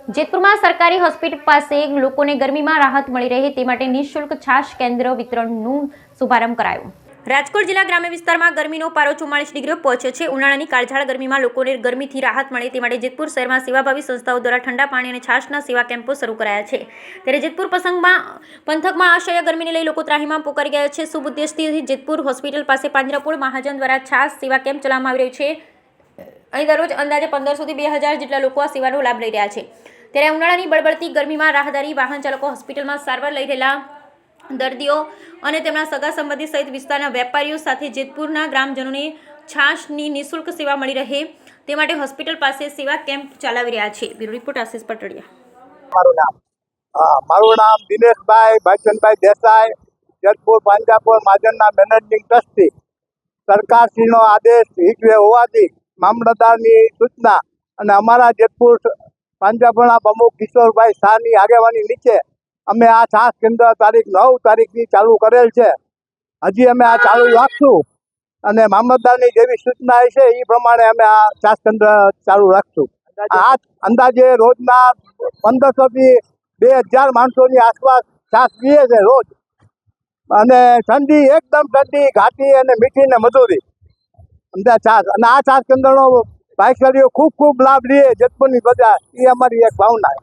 જેતપુરમાં સરકારી હોસ્પિટલ પાસે લોકોને ગરમીમાં રાહત મળી રહે તે માટે નિઃશુલ્ક છાશ કેન્દ્ર વિતરણનું શુભારંભ કરાયો। રાજકોટ જિલ્લા ગ્રામ્ય વિસ્તારમાં ગરમીનો પારો 44 ડિગ્રી પહોંચ્યો છે। ઉનાળાની કાળઝાળ ગરમીમાં લોકોને ગરમીથી રાહત મળે તે માટે જેતપુર શહેરમાં સેવાભાવી સંસ્થાઓ દ્વારા ઠંડા પાણી અને છાશના સેવા કેમ્પો શરૂ કરાયા છે। ત્યારે જેતપુર પંથકમાં અસહ્ય ગરમીને લઈ લોકો ત્રાહિમામ પોકારી ગયા છે। શુભ ઉદ્દેશથી જેતપુર હોસ્પિટલ પાસે પાંજરાપોળ મહાજન દ્વારા છાશ સેવા કેમ્પ ચલાવવામાં આવી રહ્યો છે। અહીં દરરોજ અંદાજે 1500 થી 2000 જેટલા લોકો આ સેવાનો લાભ લઈ રહ્યા છે। ત્યારે ઉનાળાની બળબડતી ગરમીમાં રાહદારી વાહન ચાલકો હોસ્પિટલમાં સારવાર લઈ રહેલા દર્દીઓ અને તેમના સગા સંબંધી સહિત વિસ્તારના વેપારીઓ સાથે જેતપુરના ગ્રામજનોને છાશની નિઃશુલ્ક સેવા મળી રહે તે માટે હોસ્પિટલ પાસે સેવા કેમ્પ ચલાવી રહ્યા છે। Bureau report Ashish Patodia. મારું નામ દિનેશભાઈ ભાઈચંદભાઈ દેસાઈ, જેતપુર પાંજરાપોળ મહાજનના મેનેજિંગ ટ્રસ્ટી। સરકારશ્રીનો આદેશ હિતવે હોવાથી મામલતદારની સૂચના અને અમારા જેતપુર પાંજરાપોળના પ્રમુખ કિશોરભાઈ શાહની આગેવાની નીચે અમે આ છાશ કેન્દ્ર તારીખ 9 તારીખથી ચાલુ કરેલ છે। હજી અમે આ ચાલુ રાખશું અને મામલતદારની જેવી સૂચના છે એ પ્રમાણે અમે આ છાશ કેન્દ્ર ચાલુ રાખશું। આ અંદાજે રોજના 1500 થી 2000 માણસોની આસપાસ છાશ પીએ છે રોજ, અને ઠંડી એકદમ ઠંડી ઘાટી અને મીઠી ને મધુરી અમદાવાદ છાશ। અને આ છાશ કેન્દ્રનો ભાઈચારીઓ ખૂબ લાભ લે જેતપુરની પ્રજા, એ અમારી એક ભાવના છે।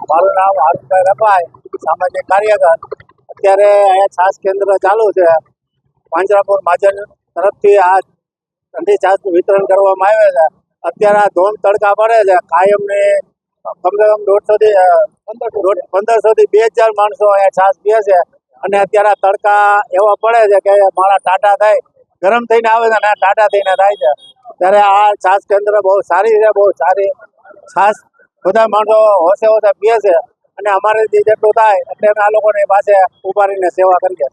મારું નામ હારૂભાઈ રબાઈ, સામાજિક કાર્યકર। અત્યારે અહીંયા છાશ કેન્દ્ર ચાલુ છે। પાંજરાપોળ મહાજન તરફથી આ ઠંડી છાશ વિતરણ કરવામાં આવે છે। અત્યારે આ ધોમ તડકા પડે છે, કાયમની કમસે કમ 1500 થી 2000 માણસો અહીંયા છાશ પીએ છે। અને અત્યારે તડકા એવા પડે છે કે માણસ ટાટા થાય, ગરમ થઈને આવે છે અને ટાટા થઈને થાય છે। ત્યારે આ છાશ કેન્દ્ર બહુ સારી છે, બહુ સારી છાશ બધા માણસો હોશે પીએ છે। અને અમારે જેટલું થાય એટલે અમે આ લોકોની પાસે ઉભા રહીને સેવા કરીએ।